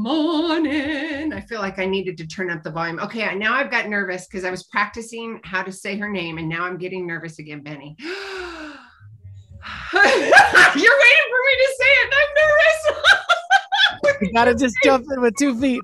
morning. I feel like I needed to turn up the volume. Okay, now I've got nervous because I was practicing how to say her name, and now I'm getting nervous again, Benny. You're waiting for me to say it. I'm nervous. You gotta just jump in with 2 feet.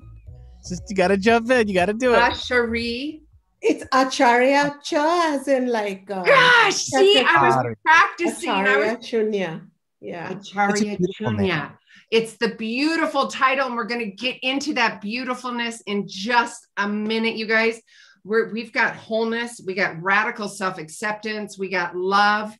You gotta jump in. You gotta do it. Ashari. It's Acharya Cha, as in like. Gosh, see, I was practicing. Acharya Shunya. Yeah. Acharya Shunya. It's the beautiful title, and we're going to get into that beautifulness in just a minute, you guys. We've got wholeness, we got radical self-acceptance, we got love,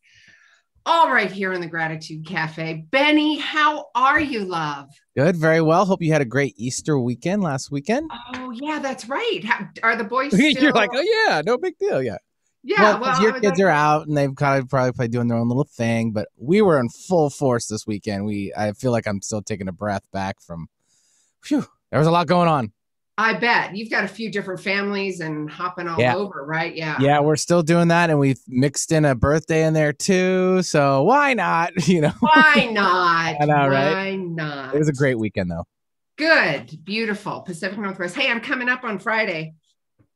all right here in the Gratitude Cafe. Benny, how are you, love? Good, very well. Hope you had a great Easter weekend last weekend. Oh, yeah, that's right. Are the boys still... You're like, oh, yeah, no big deal, yeah. Yeah, well your kids are out and they've kind of probably doing their own little thing, but we were in full force this weekend. I feel like I'm still taking a breath back from, there was a lot going on. I bet. You've got a few different families and hopping all over, right? Yeah. Yeah, we're still doing that, and we've mixed in a birthday in there too, so why not? Why not? I know, right? Why not? It was a great weekend, though. Good. Beautiful. Pacific Northwest. Hey, I'm coming up on Friday.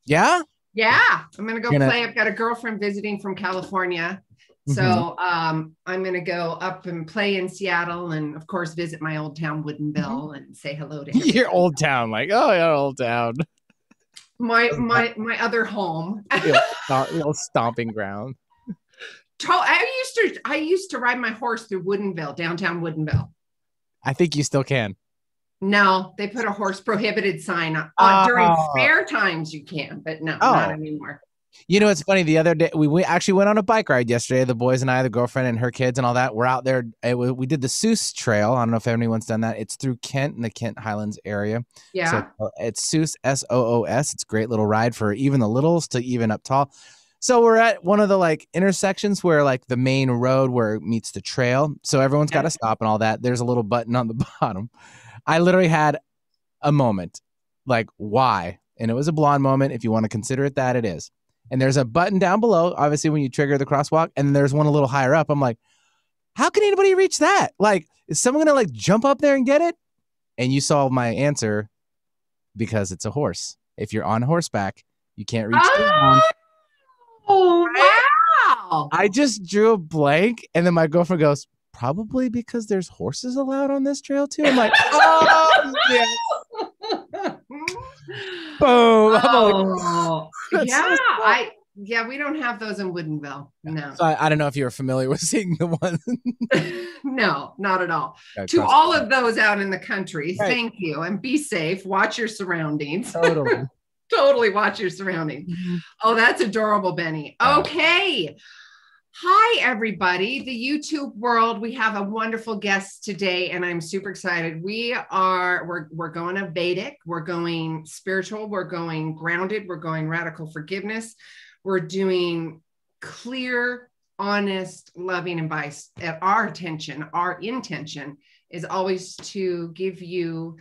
Yeah? Yeah, I'm going to go play. I've got a girlfriend visiting from California. So I'm going to go up and play in Seattle and, of course, visit my old town, Woodinville, and say hello to everyone. Your old town. Like, oh, yeah, old town. My other home. The old stomping ground. I used to ride my horse through Woodinville, downtown Woodinville. I think you still can. No, they put a horse prohibited sign on during fair times. You can, but no, not anymore. It's funny. The other day, we actually went on a bike ride yesterday. The boys and I, the girlfriend and her kids and all that, we're out there. We did the Seuss Trail. I don't know if anyone's done that. It's through Kent in the Kent Highlands area. Yeah. So it's Seuss, Soos. It's a great little ride for even the littles to even up tall. So we're at one of the intersections where the main road where it meets the trail. So everyone's got to stop and all that. There's a little button on the bottom. I literally had a moment, why? And it was a blonde moment. If you want to consider it that, it is. And there's a button down below, obviously, when you trigger the crosswalk. And there's one a little higher up. I'm like, how can anybody reach that? Is someone going to jump up there and get it? And you saw my answer, because it's a horse. If you're on horseback, you can't reach down. Oh, wow. I just drew a blank. And then my girlfriend goes, probably because there's horses allowed on this trail too. I'm like, oh, yes. Boom. Oh, yeah. We don't have those in Woodinville. No. So I don't know if you're familiar with seeing the one. No, not at all. Yeah, to all of those out in the country, right. Thank you. And be safe. Watch your surroundings. Totally. Totally watch your surroundings. Mm-hmm. Oh, that's adorable, Benny. Okay. Hi, everybody. The YouTube world. We have a wonderful guest today, and I'm super excited. We're going to Vedic. We're going spiritual. We're going grounded. We're going radical forgiveness. We're doing clear, honest, loving advice. Our intention is always to give you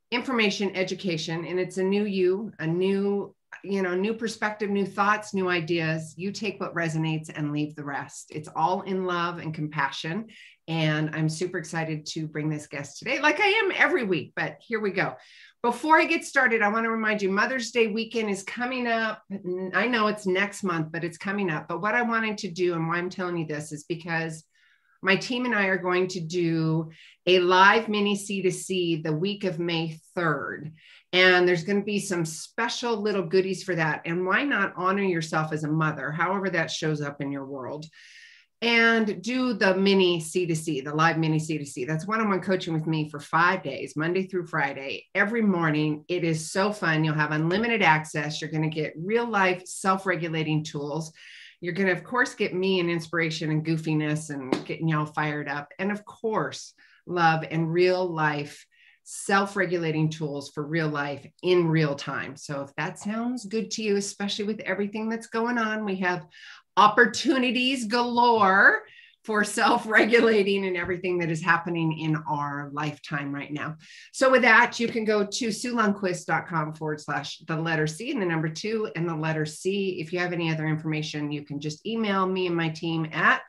information, education, and it's a new you, a new perspective, new thoughts, new ideas. You take what resonates and leave the rest. It's all in love and compassion. And I'm super excited to bring this guest today, like I am every week, but here we go. Before I get started, I want to remind you, Mother's Day weekend is coming up. I know it's next month, but it's coming up. But what I wanted to do, and why I'm telling you this, is because my team and I are going to do a live mini C2C the week of May 3rd. And there's going to be some special little goodies for that. And why not honor yourself as a mother, however that shows up in your world, and do the mini C2C, the live mini C2C. That's one-on-one coaching with me for 5 days, Monday through Friday, every morning. It is so fun. You'll have unlimited access. You're going to get real life self-regulating tools. You're going to, of course, get me and inspiration and goofiness and getting y'all fired up. And of course, love and real life self-regulating tools for real life in real time. So if that sounds good to you, especially with everything that's going on, we have opportunities galore for self-regulating and everything that is happening in our lifetime right now. So with that, you can go to SueLundquist.com/the-letter-C and the number 2 and the letter C. If you have any other information, you can just email me and my team at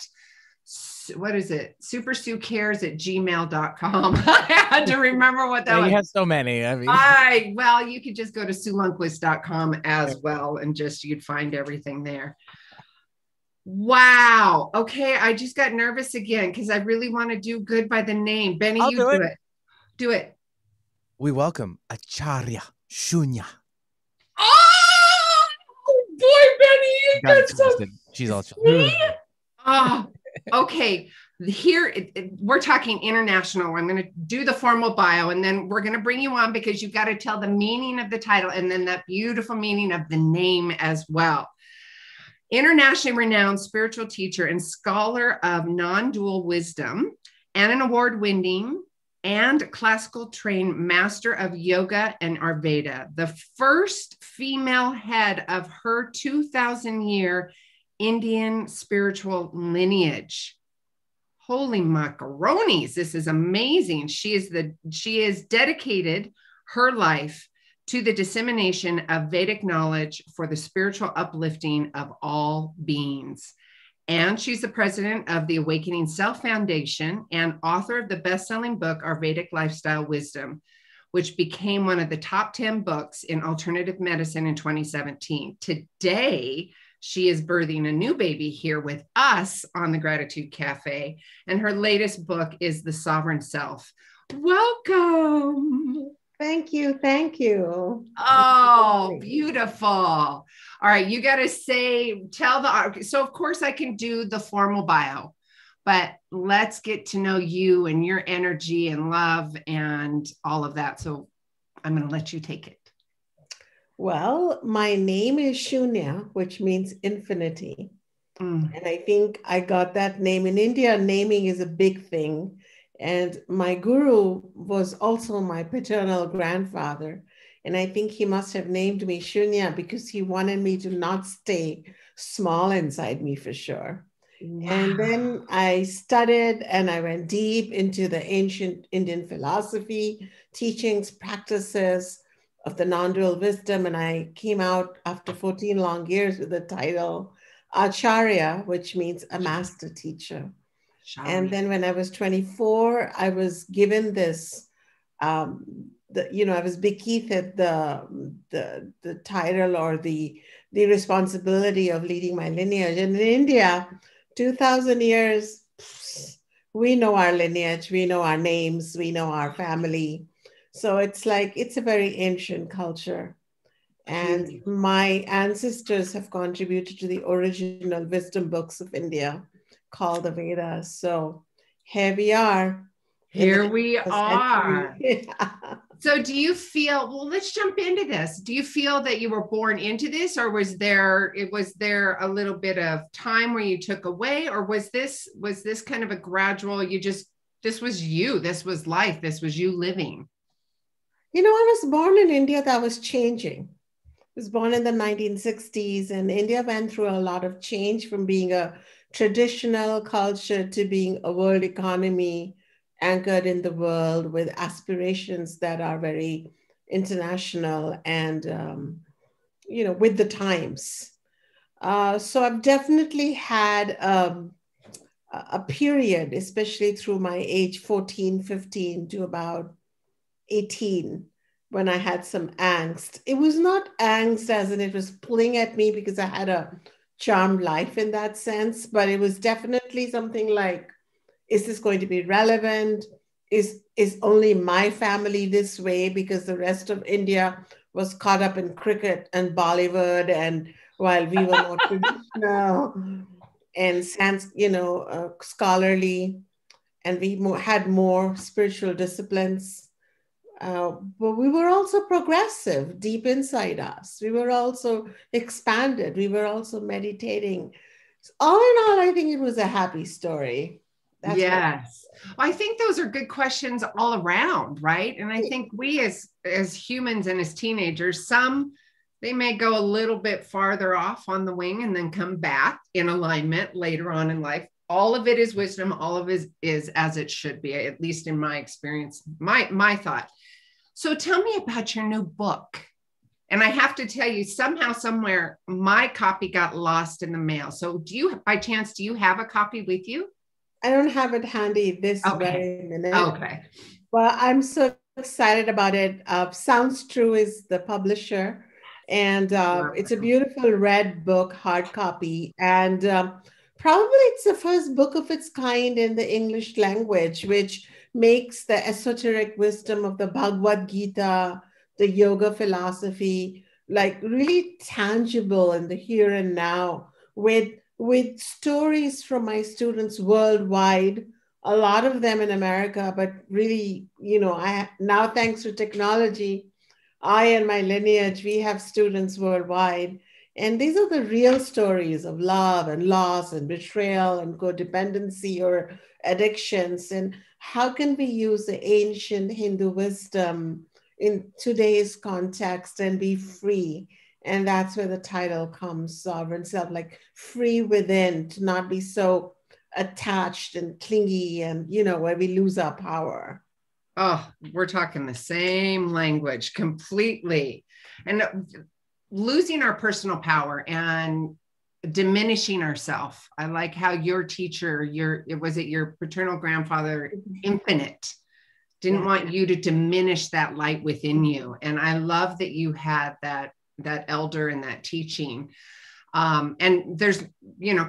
what is it? supersuecares@gmail.com. I had to remember what that was. You have so many. I mean, well, you could just go to Lundquist.com as well, and you'd find everything there. Wow. Okay. I just got nervous again because I really want to do good by the name. Benny, I'll you do do it. it. Do it. We welcome Acharya Shunya. Oh, boy, Benny, you got so She's all oh, okay. Here, we're talking international. I'm going to do the formal bio, and then we're going to bring you on because you've got to tell the meaning of the title and then that beautiful meaning of the name as well. Internationally renowned spiritual teacher and scholar of non-dual wisdom, and an award-winning and classical trained master of yoga and Ayurveda, the first female head of her 2,000-year Indian spiritual lineage. Holy macaronis, this is amazing. She is dedicated her life to the dissemination of Vedic knowledge for the spiritual uplifting of all beings. And she's the president of the Awakening Self Foundation and author of the best-selling book, Ayurveda Lifestyle Wisdom, which became one of the top 10 books in alternative medicine in 2017. Today, she is birthing a new baby here with us on the Gratitude Cafe, and her latest book is The Sovereign Self. Welcome. Thank you. Thank you. Oh, beautiful. All right. You got to so of course I can do the formal bio, but let's get to know you and your energy and love and all of that. So I'm going to let you take it. Well, my name is Shunya, which means infinity. And I think I got that name. In India, naming is a big thing. And my guru was also my paternal grandfather. And I think he must have named me Shunya because he wanted me to not stay small inside me for sure. Wow. And then I studied and I went deep into the ancient Indian philosophy, teachings, practices of the nondual wisdom. And I came out after 14 long years with the title Acharya, which means a master teacher. And then when I was 24, I was given this, I was bequeathed the title or the responsibility of leading my lineage. And in India, 2,000 years, we know our lineage, we know our names, we know our family. So it's a very ancient culture. And my ancestors have contributed to the original wisdom books of India, called the Vedas. So here we are. Here we are. So do you feel, well, let's jump into this. Do you feel that you were born into this, or was there a little bit of time where you took away, or was this kind of a gradual, this was you, this was life, this was you living? I was born in India that was changing. I was born in the 1960s, and India went through a lot of change from being a traditional culture to being a world economy anchored in the world with aspirations that are very international and, with the times. So I've definitely had a period, especially through my age 14, 15 to about 18, when I had some angst. It was not angst as in it was pulling at me because I had a charmed life in that sense, but it was definitely something like, is this going to be relevant? Is only my family this way because the rest of India was caught up in cricket and Bollywood, and while we were more traditional and scholarly, and we had more spiritual disciplines. But we were also progressive deep inside us. We were also expanded. We were also meditating. So all in all, I think it was a happy story. That's yes. Well, I think those are good questions all around, right? And I think we as humans and as teenagers, they may go a little bit farther off on the wing and then come back in alignment later on in life. All of it is wisdom. All of it is as it should be, at least in my experience, my thought. So tell me about your new book. And I have to tell you, somehow, somewhere, my copy got lost in the mail. So by chance, do you have a copy with you? I don't have it handy this Okay. very minute. Okay. Well, I'm so excited about it. Sounds True is the publisher, and it's a beautiful red book, hard copy, and probably it's the first book of its kind in the English language, which makes the esoteric wisdom of the Bhagavad Gita, the yoga philosophy, like really tangible in the here and now, with stories from my students worldwide, a lot of them in America, but really, I now, thanks to technology, I and my lineage, we have students worldwide. And these are the real stories of love and loss and betrayal and codependency or addictions. And how can we use the ancient Hindu wisdom in today's context and be free? And that's where the title comes, Sovereign Self, like free within, to not be so attached and clingy and, where we lose our power. Oh, we're talking the same language completely. And losing our personal power and diminishing ourselves. I like how your teacher, was it your paternal grandfather, Infinite, didn't want you to diminish that light within you. And I love that you had that elder and that teaching. And there's,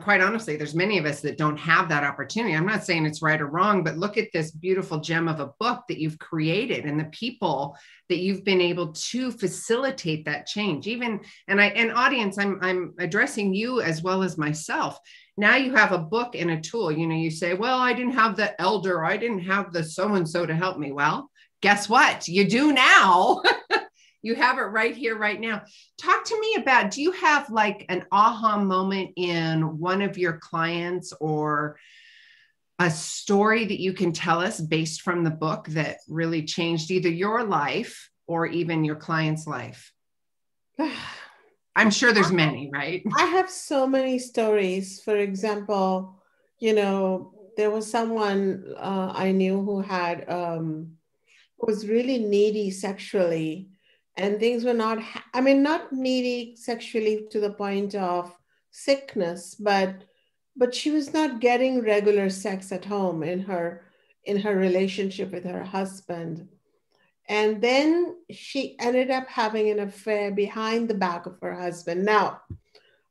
quite honestly, there's many of us that don't have that opportunity. I'm not saying it's right or wrong, but look at this beautiful gem of a book that you've created and the people that you've been able to facilitate that change. Even, and audience, I'm addressing you as well as myself. Now you have a book and a tool. You say, well, I didn't have the elder, I didn't have the so-and-so to help me. Well, guess what? You do now. You have it right here, right now. Talk to me about, do you have like an aha moment in one of your clients or a story that you can tell us based from the book that really changed either your life or even your client's life? I'm sure there's many, right? I have so many stories. For example, there was someone I knew who was really needy sexually. And things were not needy sexually to the point of sickness, but she was not getting regular sex at home in her relationship with her husband. And then she ended up having an affair behind the back of her husband. Now,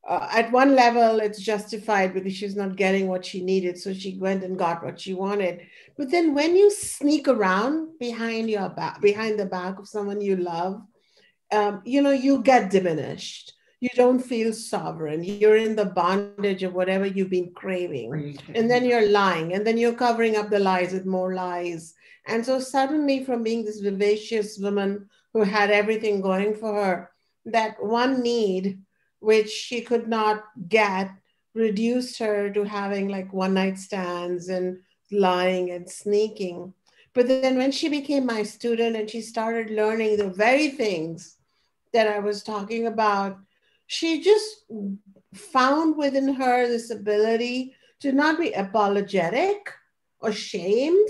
at one level, it's justified because she's not getting what she needed. So she went and got what she wanted. But then when you sneak around behind the back of someone you love, you get diminished. You don't feel sovereign. You're in the bondage of whatever you've been craving. And then you're lying. And then you're covering up the lies with more lies. And so suddenly, from being this vivacious woman who had everything going for her, that one need, which she could not get, reduced her to having like one night stands and lying and sneaking. But then when she became my student and she started learning the very things that I was talking about, she just found within her this ability to not be apologetic or shamed,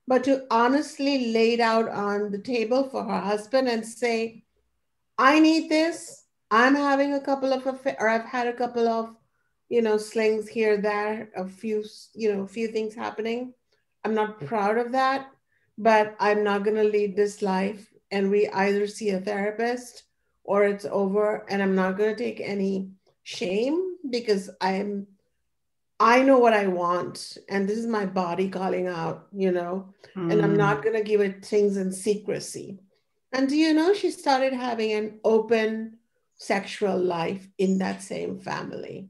but to honestly lay it out on the table for her husband and say, I need this. I'm having a couple of affairs, or I've had a couple of, slings here, there, a few things happening. I'm not proud of that, but I'm not going to lead this life. And we either see a therapist or it's over, and I'm not going to take any shame because I know what I want, and this is my body calling out, and I'm not going to give it things in secrecy. And she started having an open sexual life in that same family.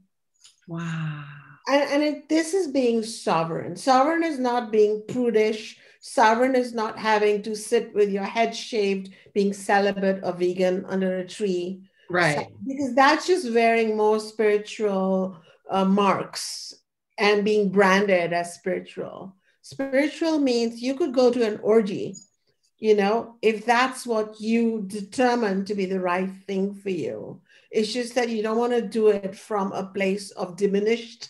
Wow. And this is being sovereign. Sovereign is not being prudish. Sovereign is not having to sit with your head shaved, being celibate or vegan under a tree. Right. Because that's just wearing more spiritual marks and being branded as spiritual. Spiritual means you could go to an orgy, if that's what you determine to be the right thing for you. It's just that you don't want to do it from a place of diminished,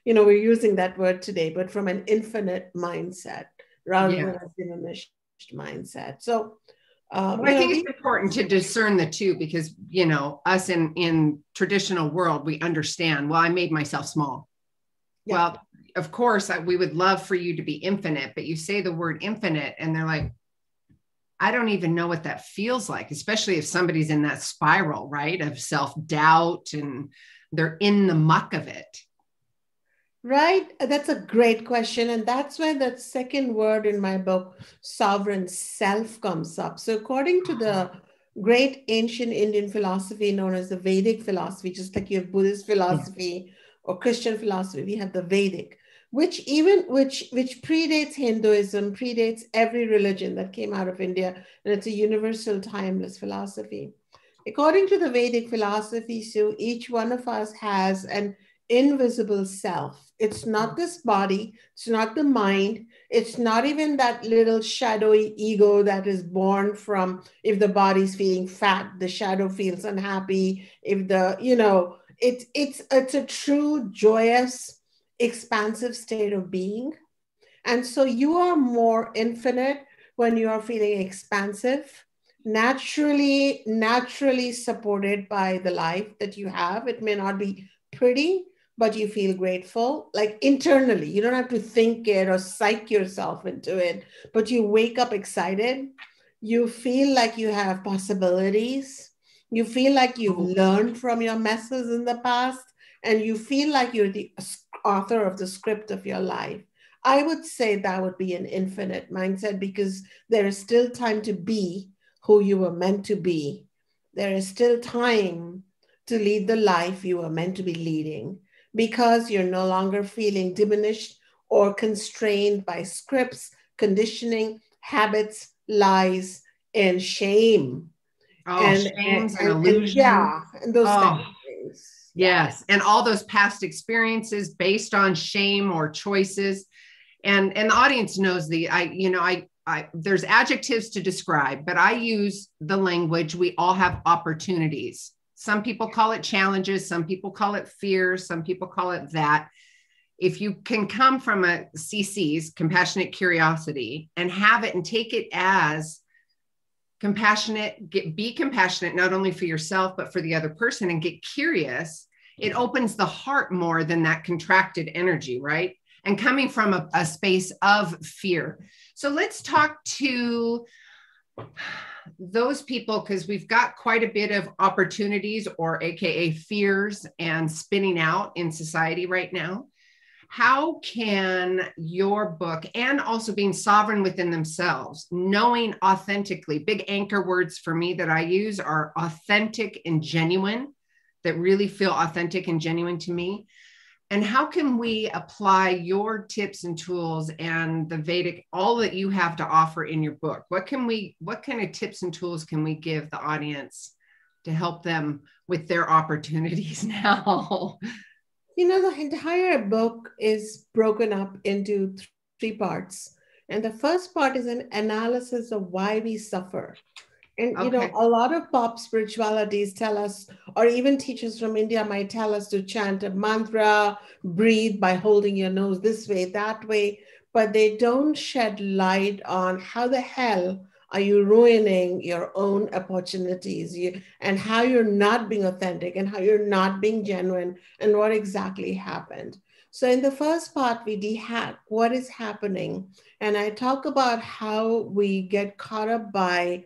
we're using that word today, but from an infinite mindset rather than a diminished mindset. So I think it's important to discern the two because, us in traditional world, we understand, well, I made myself small. Yeah. Well, of course, we would love for you to be infinite, but you say the word infinite and they're like, I don't even know what that feels like, especially if somebody's in that spiral, right, of self-doubt and they're in the muck of it. Right. That's a great question. And that's where that second word in my book, sovereign self, comes up. So according to the great ancient Indian philosophy known as the Vedic philosophy, just like you have Buddhist philosophy or Christian philosophy, we have the Vedic, which predates Hinduism, predates every religion that came out of India, and it's a universal, timeless philosophy. According to the Vedic philosophy, so each one of us has an invisible self. It's not this body, it's not the mind, it's not even that little shadowy ego that is born from, if the body's feeling fat, the shadow feels unhappy. If the, it's a true, joyous, expansive state of being. And so you are more infinite when you are feeling expansive, naturally supported by the life that you have. It may not be pretty, but you feel grateful, like internally. You don't have to think it or psych yourself into it, but you wake up excited. You feel like you have possibilities. You feel like you've learned from your messes in the past, and you feel like you're the author of the script of your life. I would say that would be an infinite mindset, because there is still time to be who you were meant to be. There is still time to lead the life you were meant to be leading, because you're no longer feeling diminished or constrained by scripts, conditioning, habits, lies, and shame. Shames and illusions. And those kind of things. Yes. And all those past experiences based on shame or choices. And the audience knows there's adjectives to describe, but I use the language, we all have opportunities. Some people call it challenges. Some people call it fears. Some people call it that. If you can come from a CC's, compassionate curiosity, and have it and take it as compassionate, be compassionate, not only for yourself, but for the other person, and get curious, it opens the heart more than that contracted energy, right? And coming from a space of fear. So let's talk to those people, because we've got quite a bit of opportunities, or AKA fears, and spinning out in society right now. How can your book, and also being sovereign within themselves, knowing authentically, big anchor words for me that I use are authentic and genuine, that really feel authentic and genuine to me. And how can we apply your tips and tools and the Vedic, all that you have to offer in your book? What kind of tips and tools can we give the audience to help them with their opportunities now? The entire book is broken up into three parts. And the first part is an analysis of why we suffer. And, a lot of pop spiritualities tell us, or even teachers from India might tell us to chant a mantra, breathe by holding your nose this way, that way, but they don't shed light on how the hell are you ruining your own opportunities, and how you're not being authentic, and how you're not being genuine, and what exactly happened. So in the first part, we dehack what is happening. And I talk about how we get caught up by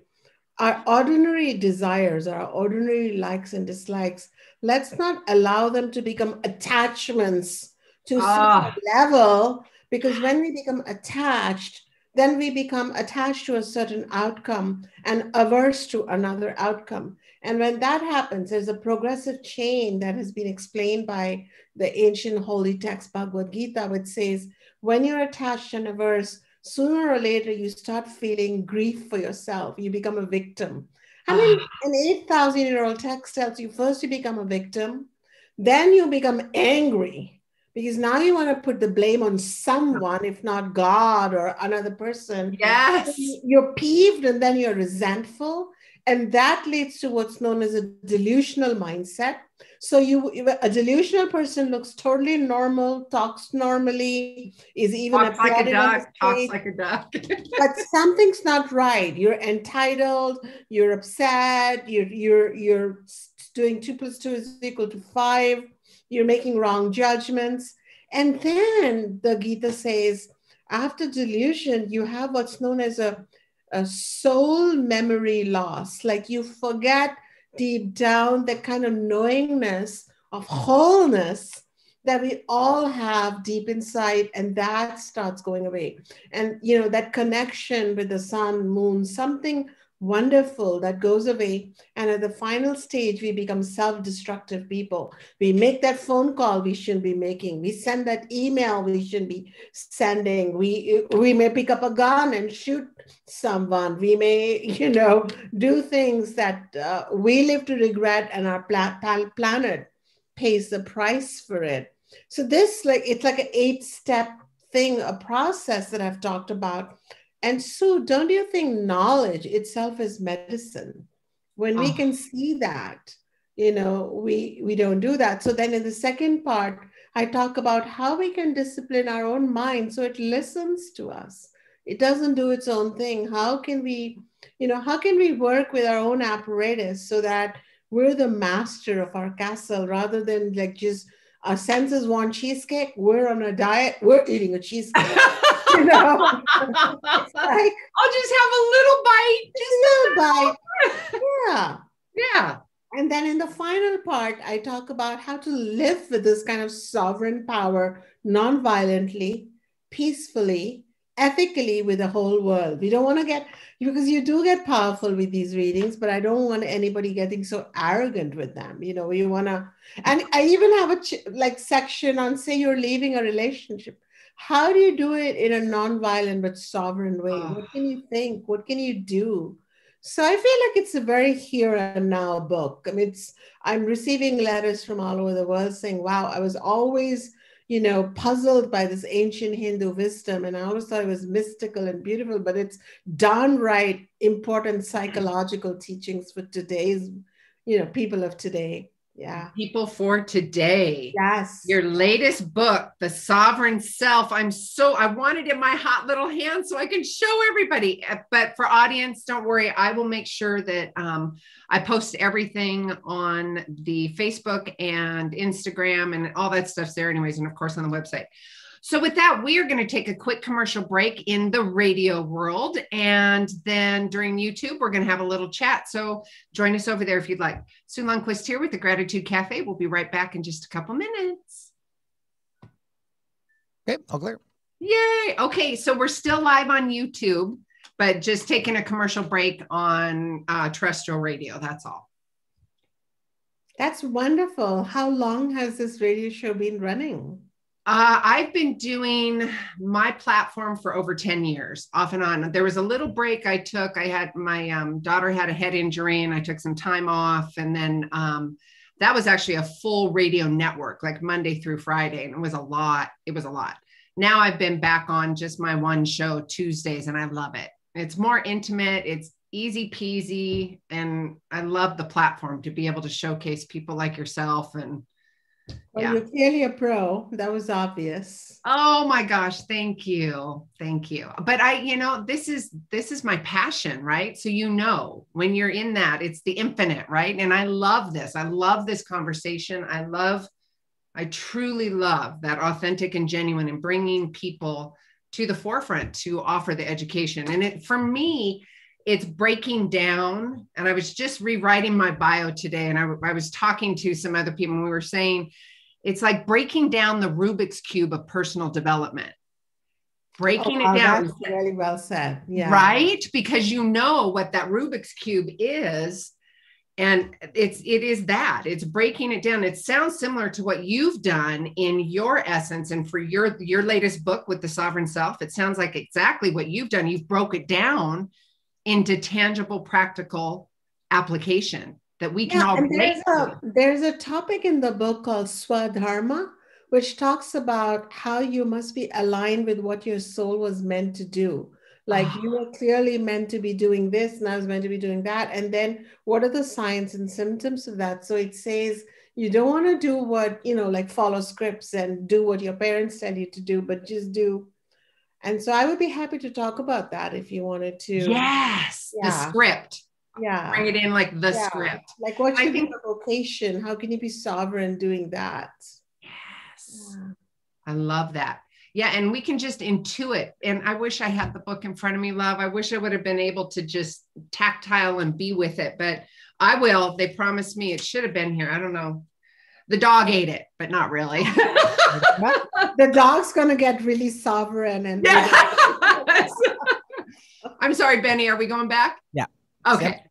our ordinary desires, our ordinary likes and dislikes. Let's not allow them to become attachments to a certain level, because when we become attached, then we become attached to a certain outcome and averse to another outcome. And when that happens, there's a progressive chain that has been explained by the ancient holy text Bhagavad Gita, which says, when you're attached and averse, sooner or later, you start feeling grief for yourself. You become a victim. I mean, an 8,000-year-old text tells you first you become a victim, then you become angry, because now you want to put the blame on someone, if not God or another person. Yes. You're peeved, and then you're resentful. And that leads to what's known as a delusional mindset. So a delusional person looks totally normal, talks normally, is even talks like a duck, talks like a duck. But something's not right. You're entitled, you're upset, you're doing 2 + 2 = 5, you're making wrong judgments. And then the Gita says, after delusion, you have what's known as a soul memory loss. Like you forget deep down the kind of knowingness of wholeness that we all have deep inside, and that starts going away. And that connection with the sun, moon, something wonderful that goes away. And at the final stage, we become self-destructive people. We make that phone call we shouldn't be making. We send that email we shouldn't be sending. We may pick up a gun and shoot someone. We may, do things that we live to regret, and our planet pays the price for it. So this, it's like an 8-step thing, a process that I've talked about. And Sue, don't you think knowledge itself is medicine? When we can see that, we don't do that. So then in the second part, I talk about how we can discipline our own mind so it listens to us. It doesn't do its own thing. How can we work with our own apparatus so that we're the master of our castle, rather than just our senses want cheesecake, we're on a diet, we're eating a cheesecake. It's like, I'll just have a little bite. Just a little bite. Yeah. Yeah. And then in the final part, I talk about how to live with this kind of sovereign power, non-violently, peacefully, ethically with the whole world. We don't want to get, because you do get powerful with these readings, but I don't want anybody getting so arrogant with them. We want to, and I even have a section on, say you're leaving a relationship. How do you do it in a non-violent but sovereign way? What can you think? What can you do? So I feel like it's a very here and now book. I mean, I'm receiving letters from all over the world saying, wow, I was always, puzzled by this ancient Hindu wisdom. And I always thought it was mystical and beautiful, but it's downright important psychological teachings for today's, people of today. Yeah. People for today. Yes. Your latest book, The Sovereign Self. I want it in my hot little hand so I can show everybody. But for audience, don't worry. I will make sure that I post everything on the Facebook and Instagram, and all that stuff's there anyways. And of course on the website. So with that, we are going to take a quick commercial break in the radio world. And then during YouTube, we're going to have a little chat. So join us over there if you'd like. Sue Lundquist here with the Gratitude Cafe. We'll be right back in just a couple minutes. Okay, all clear. Yay. Okay, so we're still live on YouTube, but just taking a commercial break on terrestrial radio. That's all. That's wonderful. How long has this radio show been running? I've been doing my platform for over 10 years, off and on. There was a little break I took. I had my daughter had a head injury and I took some time off. And then that was actually a full radio network, like Monday through Friday. And it was a lot. Now I've been back on just my one show Tuesdays, and I love it. It's more intimate. It's easy peasy. And I love the platform to be able to showcase people like yourself. And well, you're clearly a pro. That was obvious. Oh my gosh. Thank you. Thank you. But this is my passion, right? So, when you're in that, it's the infinite, right? And I love this. I love this conversation. I truly love that authentic and genuine, and bringing people to the forefront to offer the education. And for me, it's breaking down. And I was just rewriting my bio today, and I was talking to some other people, and we were saying, it's like breaking down the Rubik's Cube of personal development, breaking it down. That's really well said. Yeah. Right? Because what that Rubik's Cube is. And it is that it's breaking it down. It sounds similar to what you've done in your essence. And for your latest book with the Sovereign Self, it sounds like exactly what you've done. You've broke it down into tangible, practical application that we can all relate to. There's a topic in the book called Swadharma, which talks about how you must be aligned with what your soul was meant to do. Like you were clearly meant to be doing this, and I was meant to be doing that. And then what are the signs and symptoms of that? So it says you don't want to do what, follow scripts and do what your parents tell you to do, but just do. And so I would be happy to talk about that if you wanted to. Yes, the script. Yeah. Bring it in like the script. Like what should be the vocation? How can you be sovereign doing that? Yes. Yeah. I love that. Yeah. And we can just intuit. And I wish I had the book in front of me, love. I wish I would have been able to just tactile and be with it, but I will. They promised me it should have been here. I don't know. The dog ate it, but not really. The dog's going to get really sovereign. And yes. I'm sorry, Benny. Are we going back? Yeah. Okay.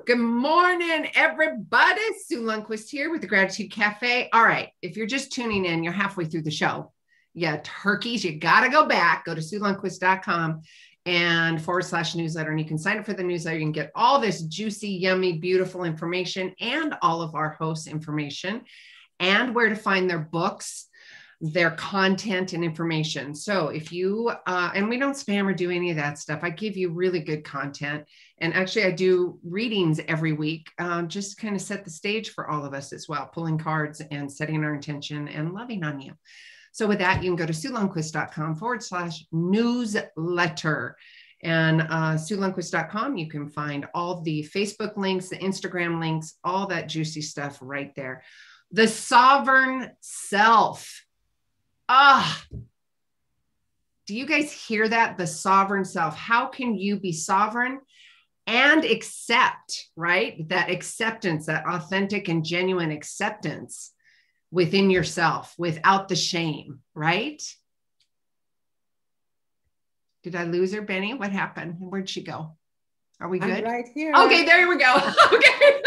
Good morning, everybody. Sue Lundquist here with the Gratitude Cafe. All right. If you're just tuning in, you're halfway through the show. Yeah, turkeys, you got to go back. Go to SueLundquist.com and /newsletter. And you can sign up for the newsletter. You can get all this juicy, yummy, beautiful information and all of our hosts' information and where to find their books, their content and information. So if you, and we don't spam or do any of that stuff. I give you really good content. And actually I do readings every week, just to kind of set the stage for all of us as well, pulling cards and setting our intention and loving on you. So with that, you can go to SueLundquist.com /newsletter. And SueLundquist.com, you can find all the Facebook links, the Instagram links, all that juicy stuff right there. The sovereign self. Do you guys hear that? The sovereign self. How can you be sovereign and accept, right? That acceptance, that authentic and genuine acceptance within yourself without the shame, right? Did I lose her, Benny? What happened? Where'd she go? Are we good? I'm right here. Okay, there we go. Okay.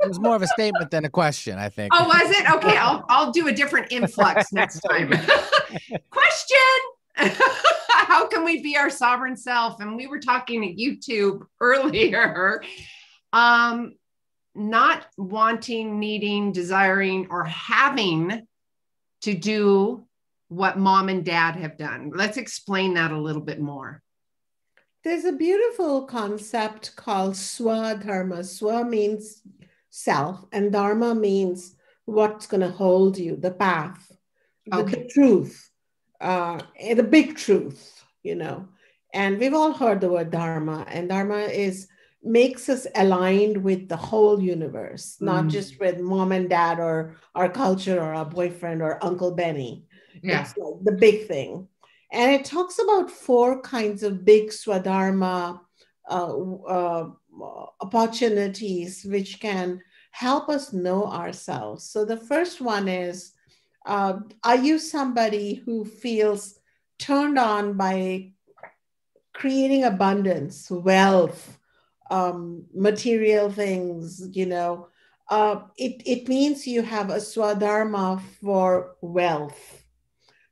It was more of a statement than a question, I think. Oh, was it? Okay, I'll do a different influx next time. Question. How can we be our sovereign self? And we were talking at YouTube earlier. Not wanting, needing, desiring, or having to do what mom and dad have done. Let's explain that a little bit more. There's a beautiful concept called swadharma. Swa means self, and dharma means what's going to hold you, the path, the truth, the big truth, you know. And we've all heard the word dharma, and dharma makes us aligned with the whole universe, not just with mom and dad or our culture or our boyfriend or Uncle Benny. Yeah. It's like the big thing. And it talks about 4 kinds of big swadharma opportunities which can help us know ourselves. So the first one is, are you somebody who feels turned on by creating abundance, wealth, material things, you know? It means you have a swadharma for wealth.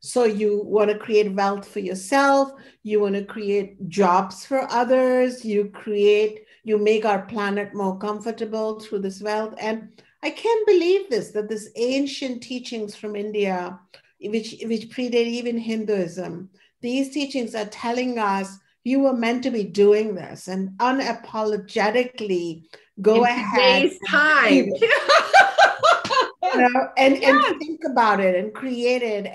So you want to create wealth for yourself. You want to create jobs for others. You make our planet more comfortable through this wealth. And I can't believe that this ancient teachings from India, which predate even Hinduism, these teachings are telling us you were meant to be doing this and unapologetically go ahead. Today's time. You know, and think about it and create it.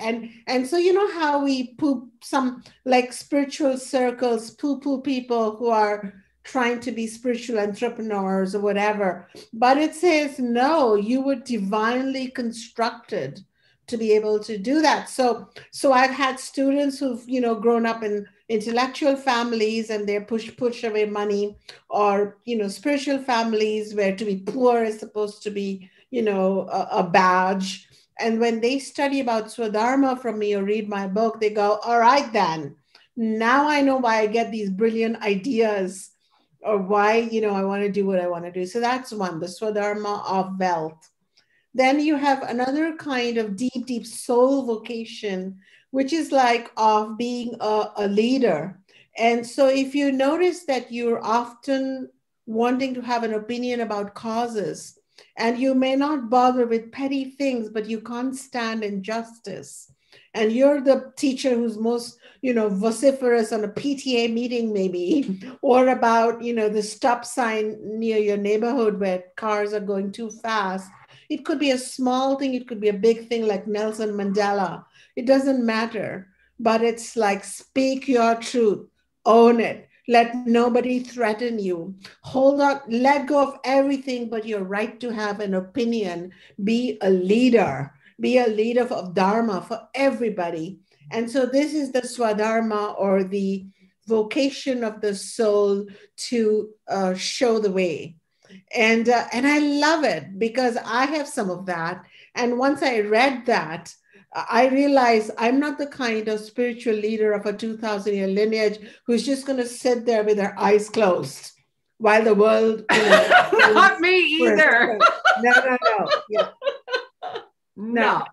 And so, you know how we poop some like spiritual circles, poo-poo people who are trying to be spiritual entrepreneurs or whatever. But it says, no, you were divinely constructed to be able to do that. So I've had students who've, you know, grown up in intellectual families and they're push away money, or, you know, spiritual families where to be poor is supposed to be, you know, a badge. And when they study about Swadharma from me or read my book, they go, all right, then now I know why I get these brilliant ideas or why, you know, I want to do what I want to do. So that's one, the Swadharma of wealth. Then you have another kind of deep, deep soul vocation, which is like of being a leader. And so if you notice that you're often wanting to have an opinion about causes, and you may not bother with petty things, but you can't stand injustice. And you're the teacher who's most, you know, vociferous on a PTA meeting maybe, or about, you know, the stop sign near your neighborhood where cars are going too fast. It could be a small thing. It could be a big thing like Nelson Mandela. It doesn't matter, but it's like, speak your truth, own it. Let nobody threaten you. Hold on, let go of everything but your right to have an opinion. Be a leader. Be a leader of Dharma for everybody. And so this is the Swadharma, or the vocation of the soul to show the way. And I love it because I have some of that. And once I read that, I realized I'm not the kind of spiritual leader of a 2,000-year lineage who's just going to sit there with her eyes closed while the world, not me either. No. Yeah. No.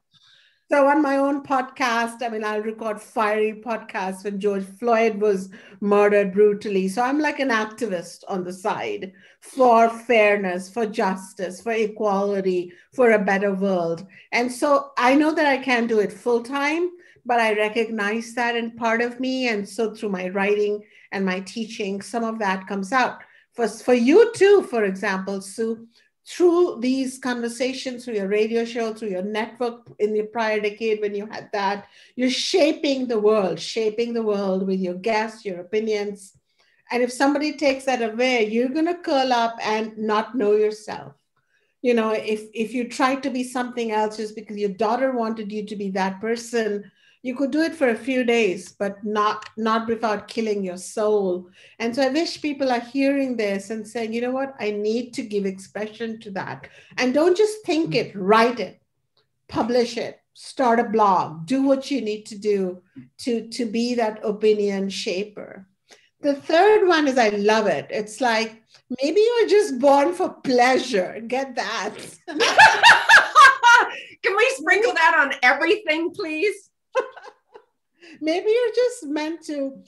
So on my own podcast, I mean, I'll record fiery podcasts when George Floyd was murdered brutally. So I'm like an activist on the side for fairness, for justice, for equality, for a better world. And so I know that I can't do it full time, but I recognize that in part of me. And so through my writing and my teaching, some of that comes out. For you too, for example, Sue, through these conversations, through your radio show, through your network in the prior decade when you had that, you're shaping the world with your guests, your opinions. And if somebody takes that away, you're going to curl up and not know yourself. If you try to be something else just because your daughter wanted you to be that person, you could do it for a few days, but not without killing your soul. And so I wish people are hearing this and saying, you know what, I need to give expression to that. And don't just think it, write it, publish it, start a blog, do what you need to do to be that opinion shaper. The third one is, I love it. It's like, maybe you're just born for pleasure. Get that. Can we sprinkle that on everything, please? Maybe you're just meant to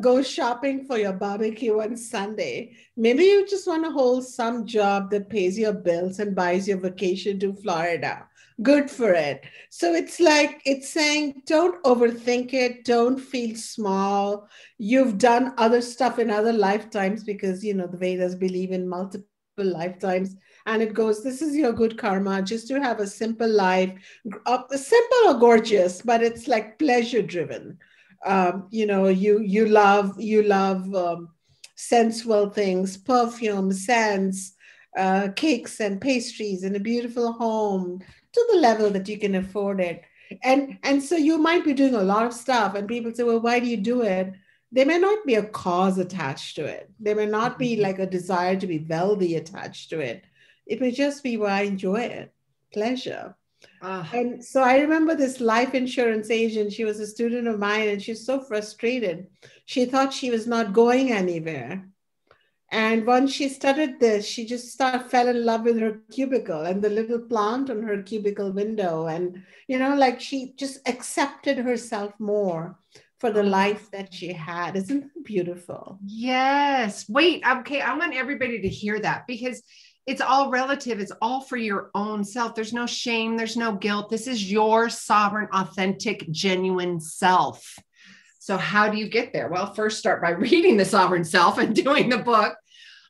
go shopping for your barbecue on Sunday. Maybe you just want to hold some job that pays your bills and buys your vacation to Florida. Good for it. So it's like, it's saying, don't overthink it. Don't feel small. You've done other stuff in other lifetimes because, the Vedas believe in multiple lifetimes. And it goes, this is your good karma, just to have a simple life, simple or gorgeous, but it's like pleasure driven. You love sensual things, perfume, scents, cakes and pastries, and a beautiful home to the level that you can afford it. And so you might be doing a lot of stuff, and people say, well, why do you do it? There may not be a cause attached to it. There may not be like a desire to be wealthy attached to it. It may just be why I enjoy it, pleasure. And so I remember this life insurance agent, she was a student of mine, and she's so frustrated. She thought she was not going anywhere. And once she studied this, she just fell in love with her cubicle and the little plant on her cubicle window. And, like she just accepted herself more for the life that she had. Isn't it beautiful? Yes. Wait, okay. I want everybody to hear that because it's all relative. It's all for your own self. There's no shame. There's no guilt. This is your sovereign, authentic, genuine self. So how do you get there? Well, first start by reading The Sovereign Self and doing the book.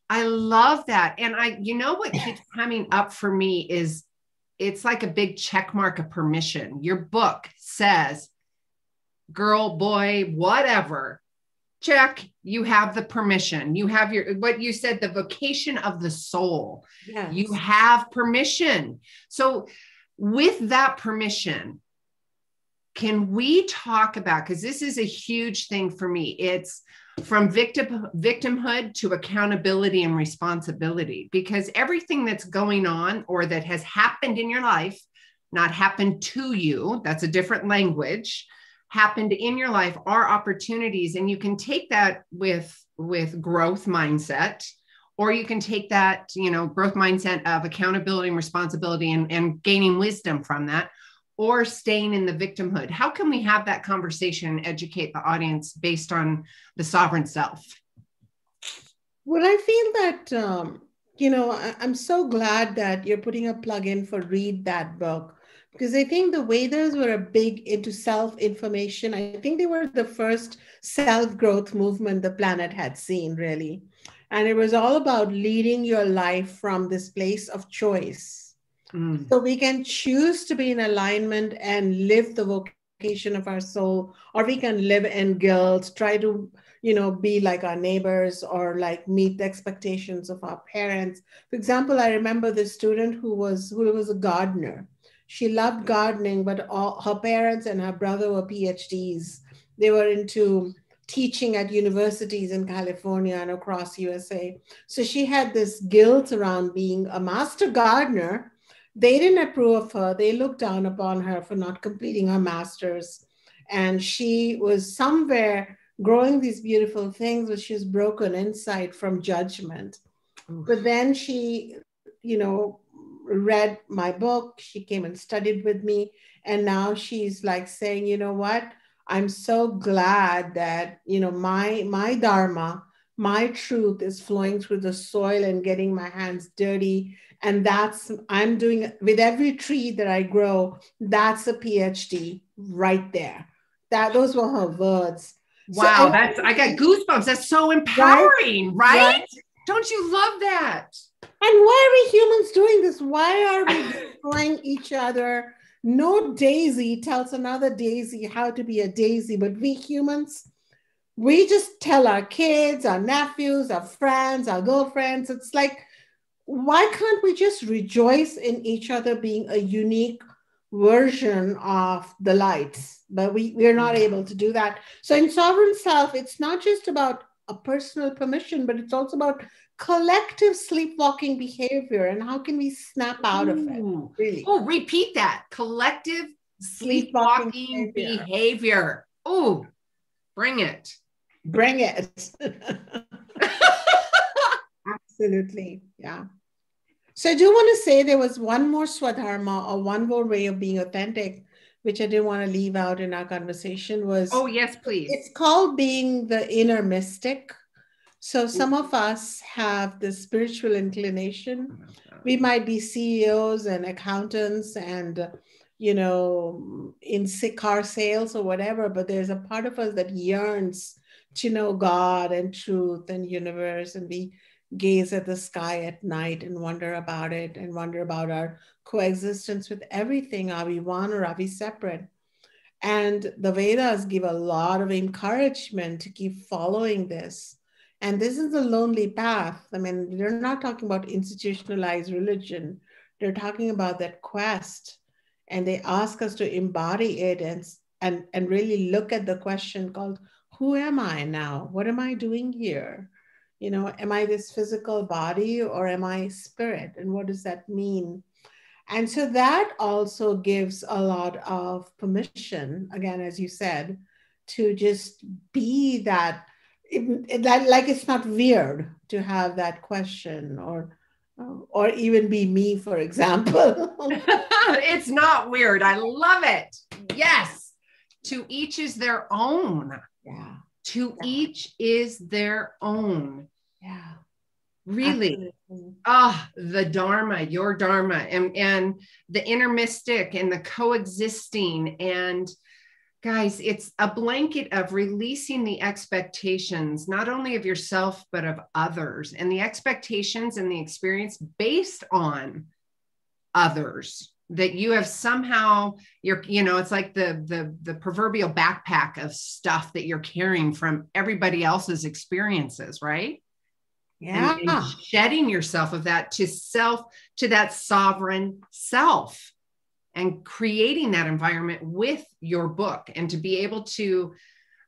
I love that. And what keeps coming up for me is it's like a big check mark of permission. Your book says, girl, boy, whatever, check, you have the permission. You have what you said, the vocation of the soul. Yes. You have permission. So with that permission, can we talk about, because this is a huge thing for me, it's from victimhood to accountability and responsibility, because everything that's going on or that has happened in your life, not happened to you, that's a different language, happened in your life are opportunities. And you can take that with growth mindset, or you can take that, growth mindset of accountability and responsibility and gaining wisdom from that, or staying in the victimhood. How can we have that conversation and educate the audience based on the sovereign self? Well, I feel that, I'm so glad that you're putting a plug in for read that book, because I think the Vedas were a big into self-information. I think they were the first self-growth movement the planet had seen, really. And it was all about leading your life from this place of choice. So we can choose to be in alignment and live the of our soul, or we can live in guilt, try to, be like our neighbors, or like meet the expectations of our parents. For example, I remember this student who was a gardener. She loved gardening, but all her parents and her brother were PhDs. They were into teaching at universities in California and across USA. So she had this guilt around being a master gardener. They didn't approve of her. They looked down upon her for not completing her master's. And she was somewhere growing these beautiful things, but she was broken inside from judgment. But then she, read my book. She came and studied with me. And now she's like saying, you know what? I'm so glad that, my dharma, my truth is flowing through the soil and getting my hands dirty. And I'm doing with every tree that I grow, that's a PhD right there. Those were her words. Wow. I got goosebumps. That's so empowering, right? Don't you love that? And why are we humans doing this? Why are we destroying each other? No daisy tells another daisy how to be a daisy, but we humans, we just tell our kids, our nephews, our friends, our girlfriends. It's like, why can't we just rejoice in each other being a unique version of the lights? But we're not able to do that. So in Sovereign Self, it's not just about a personal permission, but it's also about collective sleepwalking behavior, and how can we snap out of it? Really? Oh, repeat that. Collective sleepwalking behavior. Oh, bring it. Bring it. Absolutely. Yeah. So I do want to say there was one more Swadharma, or one more way of being authentic, which I didn't want to leave out in our conversation was. Oh, yes, please. It's called being the inner mystic. So some of us have the spiritual inclination. We might be CEOs and accountants and, in car sales or whatever, but there's a part of us that yearns to know God and truth and universe. And we gaze at the sky at night and wonder about it and wonder about our coexistence with everything. Are we one or are we separate? And the Vedas give a lot of encouragement to keep following this. And this is a lonely path. I mean, they're not talking about institutionalized religion. They're talking about that quest. And they ask us to embody it and really look at the question called, who am I now? What am I doing here? Am I this physical body or am I spirit? And what does that mean? And so that also gives a lot of permission, again, as you said, to just be that. Like it's not weird to have that question or even be me, for example. It's not weird. I love it. Yes. To each is their own. Yeah. Each is their own. Yeah. Really. The Dharma, your Dharma, and the inner mystic and the coexisting. And guys, it's a blanket of releasing the expectations, not only of yourself, but of others, and the expectations and the experience based on others that you have somehow, it's like the proverbial backpack of stuff that you're carrying from everybody else's experiences, right? Yeah. And shedding yourself of that to that sovereign self. And creating that environment with your book, and to be able to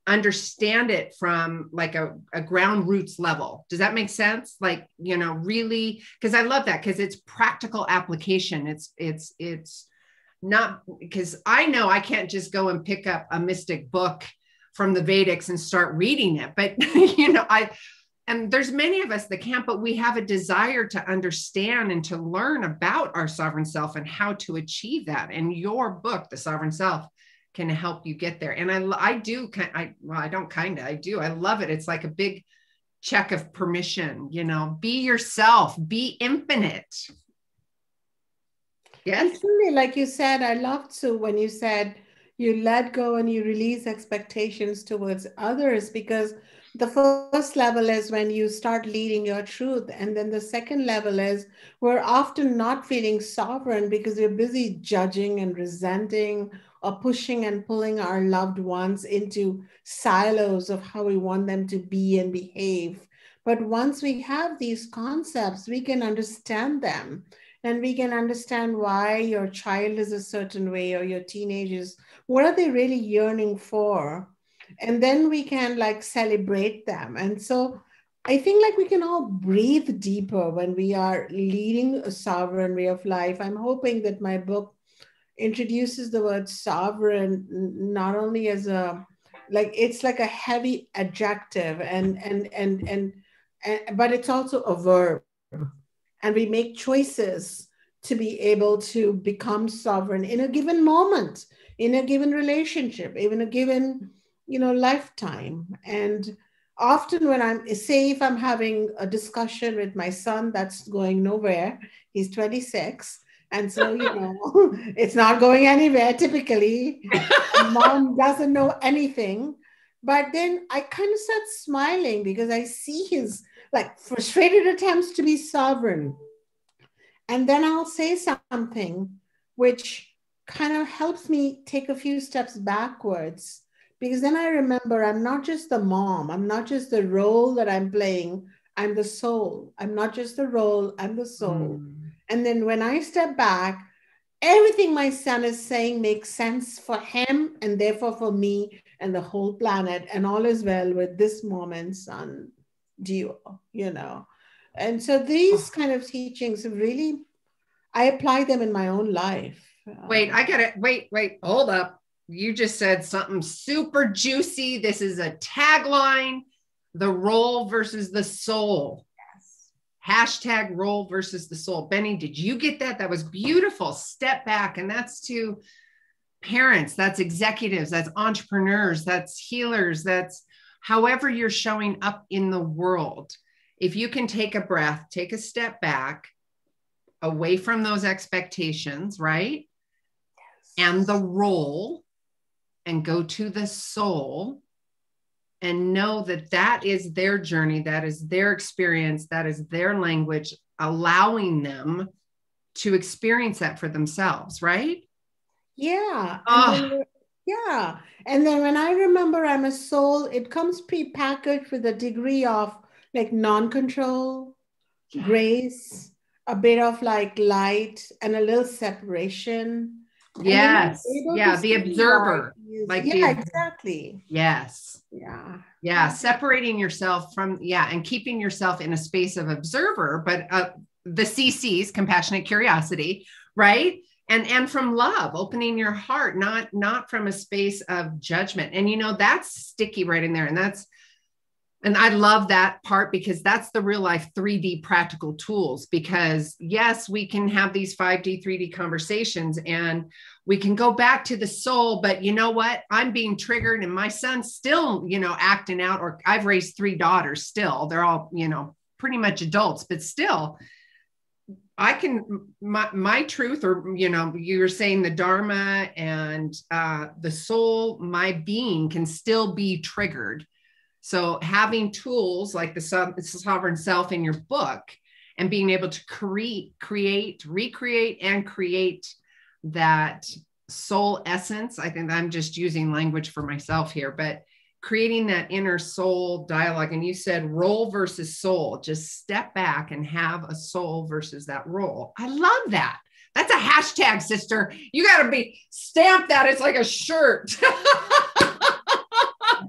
understand it from like a ground roots level. Does that make sense? Like, really, because I love that, because it's practical application. It's not, because I know I can't just go and pick up a mystic book from the Vedics and start reading it. But, and there's many of us that can't, but we have a desire to understand and to learn about our sovereign self and how to achieve that. And your book, The Sovereign Self, can help you get there. And I love it. It's like a big check of permission, be yourself, be infinite. Yes. And truly, like you said, I loved to when you said you let go and you release expectations towards others, because The first level is when you start leading your truth. And then the second level is we're often not feeling sovereign because we're busy judging and resenting or pushing and pulling our loved ones into silos of how we want them to be and behave. But once we have these concepts, we can understand them, and we can understand why your child is a certain way or your teenagers, what are they really yearning for? And then we can like celebrate them. And so I think like we can all breathe deeper when we are leading a sovereign way of life. I'm hoping that my book introduces the word sovereign not only as a like it's like a heavy adjective and but it's also a verb, and we make choices to be able to become sovereign in a given moment, in a given relationship, even a given lifetime. And often when I'm say if I'm having a discussion with my son that's going nowhere, he's 26, and so it's not going anywhere typically. Mom doesn't know anything, but then I kind of start smiling because I see his like frustrated attempts to be sovereign. And then I'll say something which kind of helps me take a few steps backwards, because then I remember I'm not just the mom, I'm not just the role that I'm playing, I'm the soul. I'm not just the role, I'm the soul. And then when I step back, everything my son is saying makes sense for him and therefore for me and the whole planet, and all is well with this mom and son duo. And so these kind of teachings really, I apply them in my own life. Wait, I gotta wait, hold up. You just said something super juicy. This is a tagline, the role versus the soul. Yes. Hashtag role versus the soul. Benny, did you get that? That was beautiful. Step back. And that's to parents, that's executives, that's entrepreneurs, that's healers, that's however you're showing up in the world. If you can take a breath, take a step back, away from those expectations, right? Yes. And the role, and go to the soul and know that that is their journey, that is their experience, that is their language, allowing them to experience that for themselves, right? Yeah. Yeah. And then when I remember I'm a soul, it comes pre-packaged with a degree of like non-control, grace, a bit of like light, and a little separation. Yes. Yeah. The observer. Exactly. Yes. Yeah. Separating yourself from, and keeping yourself in a space of observer, but the CCs, compassionate curiosity, right? And from love, opening your heart, not from a space of judgment. And that's sticky right in there. And I love that part, because that's the real life 3D practical tools. Because yes, we can have these 5D, 3D conversations and we can go back to the soul, but you know what? I'm being triggered and my son's still, acting out, or I've raised 3 daughters still. They're all, pretty much adults, but still I can, my truth, or, you're saying the Dharma and the soul, my being can still be triggered. So having tools like the sovereign self in your book, and being able to recreate, and create that soul essence. I think I'm just using language for myself here, but creating that inner soul dialogue. And you said role versus soul, just step back and have a soul versus that role. I love that. That's a hashtag, sister. You got to stamp that. It's like a shirt.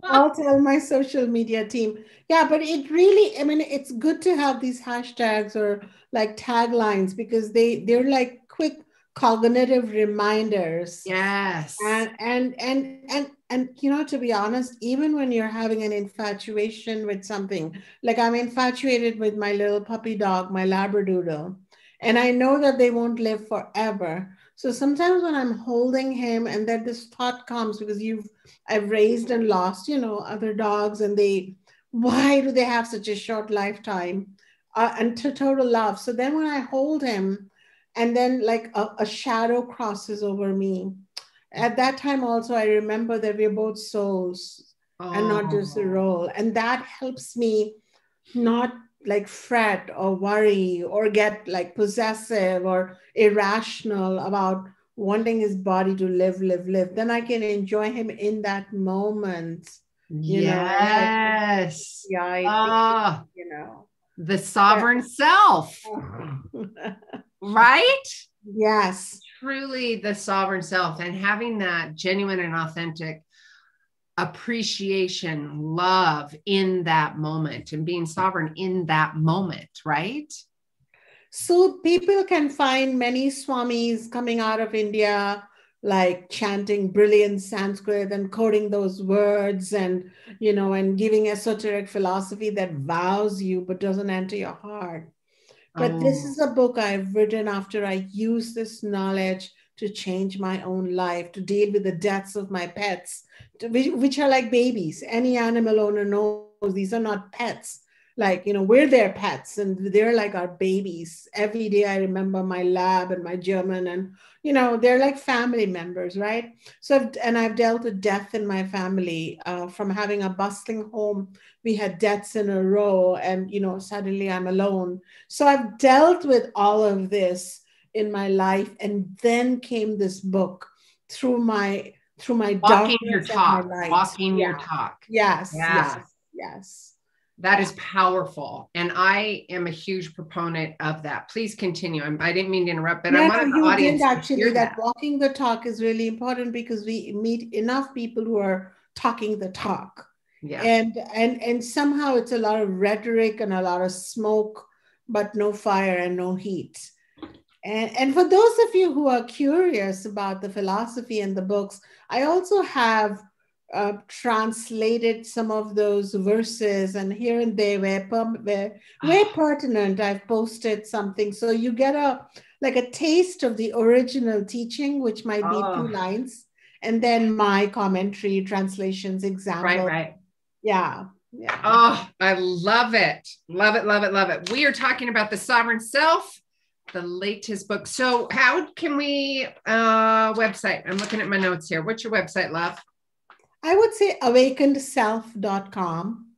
I'll tell my social media team. Yeah, but it really, it's good to have these hashtags or like taglines, because they're like quick cognitive reminders. Yes. And to be honest, even when you're having an infatuation with something, like I'm infatuated with my little puppy dog, my Labradoodle, and I know that they won't live forever. So sometimes when I'm holding him and that this thought comes, because I've raised and lost, other dogs, and why do they have such a short lifetime? And to total love. So then when I hold him, and then like a shadow crosses over me, at that time also I remember that we're both souls. and not just a role. And that helps me not like fret or worry or get like possessive or irrational about wanting his body to live. Then I can enjoy him in that moment. Yes. The sovereign self, right? Yes. Truly the sovereign self, and having that genuine and authentic appreciation, love in that moment, and being sovereign in that moment, right? So people can find many swamis coming out of India, like chanting brilliant Sanskrit and quoting those words and, and giving esoteric philosophy that vows you but doesn't enter your heart. But this is a book I've written after I used this knowledge to change my own life, to deal with the deaths of my pets, which are like babies. Any animal owner knows these are not pets. Like, we're their pets and they're like our babies. Every day I remember my lab and my German and, they're like family members, right? So, and I've dealt with death in my family from having a bustling home. We had deaths in a row and, suddenly I'm alone. So I've dealt with all of this in my life. And then came this book through my walking your talk, walking your talk. Yes. That is powerful. And I am a huge proponent of that. Please continue. I didn't mean to interrupt, but I wanted the audience to hear that. Walking the talk is really important because we meet enough people who are talking the talk. Yeah. And somehow it's a lot of rhetoric and a lot of smoke, but no fire and no heat. And for those of you who are curious about the philosophy and the books, I also have translated some of those verses, and here and there where pertinent, I've posted something. So you get a taste of the original teaching, which might be 2 lines, and then my commentary, translations, examples. Right. Yeah. Oh, I love it. Love it. We are talking about the sovereign self, the latest book. So how can we, website? I'm looking at my notes here. What's your website, love? I would say awakenedself.com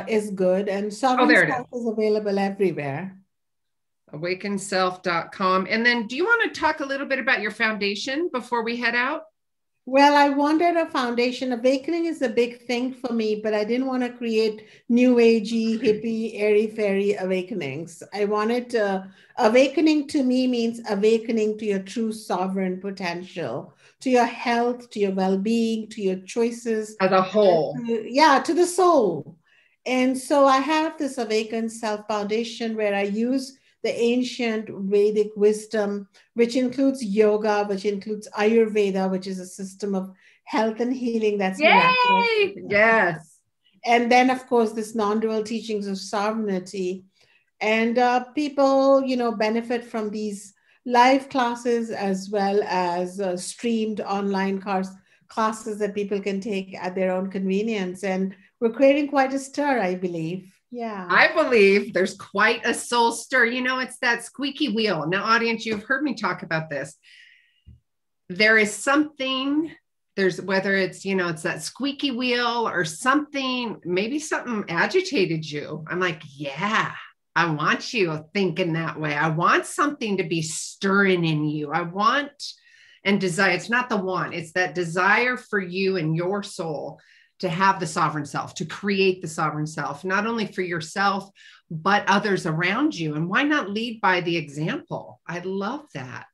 is good. And Sovereign Self is available everywhere. Awakenedself.com. And then do you want to talk a little bit about your foundation before we head out? Well, I wanted a foundation. Awakening is a big thing for me, but I didn't want to create new agey, hippie, airy-fairy awakenings. I wanted awakening to me means awakening to your true sovereign potential, to your health, to your well-being, to your choices. As a whole. To the soul. And so I have this Awakened Self Foundation where I use the ancient Vedic wisdom, which includes yoga, which includes Ayurveda, which is a system of health and healing that's miraculous. Yes. And then, of course, this non-dual teachings of sovereignty. And people, benefit from these live classes as well as streamed online classes that people can take at their own convenience. And we're creating quite a stir, I believe. Yeah. I believe there's quite a soul stir. It's that squeaky wheel. Now, audience, you've heard me talk about this. There is something, whether it's, it's that squeaky wheel or something, maybe something agitated you. I'm like, yeah, I want you thinking that way. I want something to be stirring in you. I want and desire. It's not the want, it's that desire for you and your soul to have the sovereign self, to create the sovereign self, not only for yourself, but others around you. And why not lead by the example? I love that.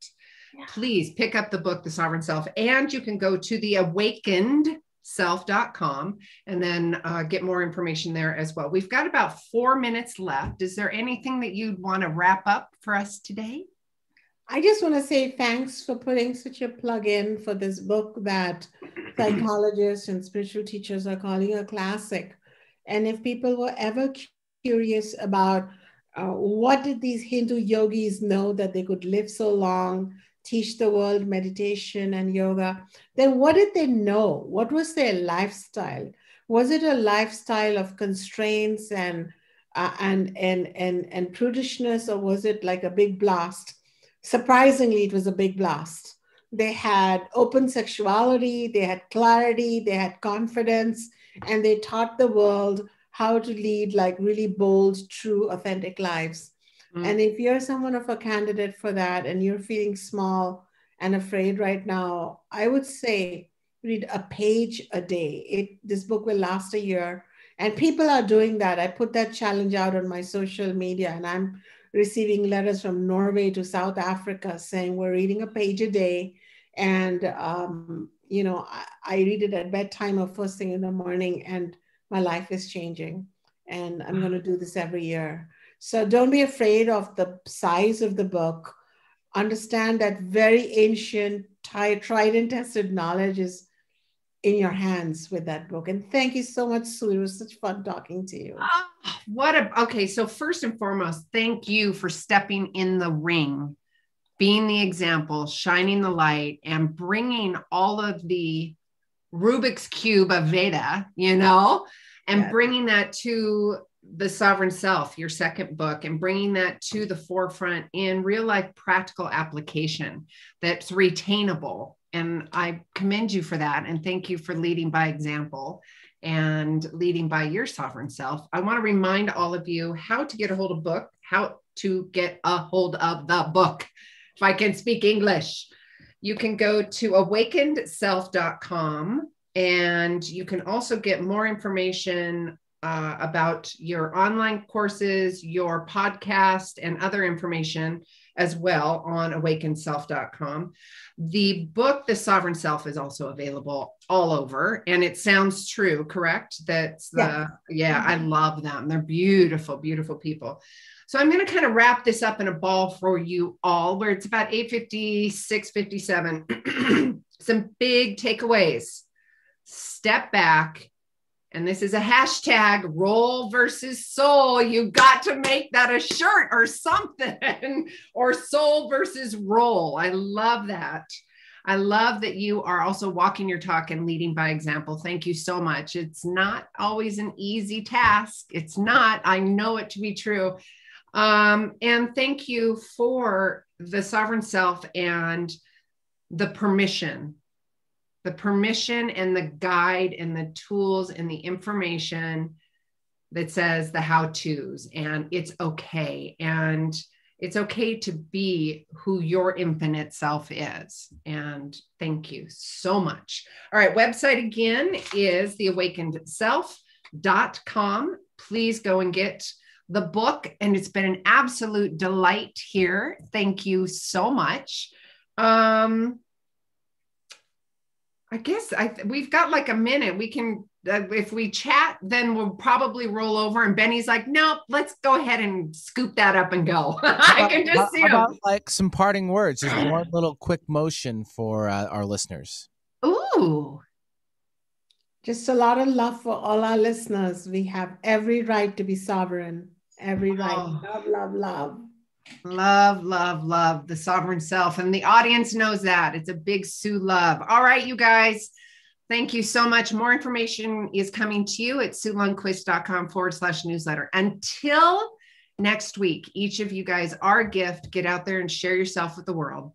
Yeah. Please pick up the book, The Sovereign Self, and you can go to the awakenedself.com and then get more information there as well. We've got about 4 minutes left. Is there anything that you'd want to wrap up for us today? I just want to say thanks for putting such a plug in for this book that psychologists and spiritual teachers are calling a classic. And if people were ever curious about what did these Hindu yogis know that they could live so long, teach the world meditation and yoga, then what did they know? What was their lifestyle? Was it a lifestyle of constraints and prudishness, or was it like a big blast? Surprisingly, it was a big blast. They had open sexuality, they had clarity, they had confidence, and they taught the world how to lead like really bold, true, authentic lives. And if you're someone of a candidate for that and you're feeling small and afraid right now, I would say read a page a day. This book will last a year. And people are doing that. I put that challenge out on my social media, and I'm receiving letters from Norway to South Africa saying we're reading a page a day. And, I read it at bedtime or first thing in the morning, and my life is changing. And I'm going to do this every year. So don't be afraid of the size of the book. Understand that very ancient, tried and tested knowledge is in your hands with that book. And thank you so much, Sue. It was such fun talking to you. Okay. So first and foremost, thank you for stepping in the ring, being the example, shining the light, and bringing all of the Rubik's Cube of Veda, and bringing that to the Sovereign Self, your second book, and bringing that to the forefront in real life practical application that's retainable. And I commend you for that. And thank you for leading by example and leading by your sovereign self. I want to remind all of you how to get a hold of the book. If I can speak English, you can go to awakenedself.com, and you can also get more information about your online courses, your podcast, and other information as well on awakenedself.com. The book, The Sovereign Self, is also available all over, and it sounds true, correct? I love them. They're beautiful, beautiful people. So I'm going to kind of wrap this up in a ball for you all, where it's about 8:50, 6:57. Some big takeaways. Step back. And this is a hashtag, roll versus soul. You got to make that a shirt or something, or soul versus roll. I love that. I love that you are also walking your talk and leading by example. Thank you so much. It's not always an easy task. It's not. I know it to be true. And thank you for the Sovereign Self and the permission and the guide and the tools and the information that says the how-tos, and it's okay. And it's okay to be who your infinite self is. And thank you so much. All right. Website again is theawakenedself.com. Please go and get the book. And it's been an absolute delight here. Thank you so much. I guess we've got like a minute. We can, if we chat, then we'll probably roll over. And Benny's like, nope, let's go ahead and scoop that up and go. I can just see him. How about like some parting words? Just one little quick motion for our listeners. Ooh. Just a lot of love for all our listeners. We have every right to be sovereign. Every right. Love, love, love. Love, love, love the sovereign self. And the audience knows that. It's a big Sue love. All right, you guys. Thank you so much. More information is coming to you at SueLundquist.com/newsletter. Until next week, each of you guys are a gift. Get out there and share yourself with the world.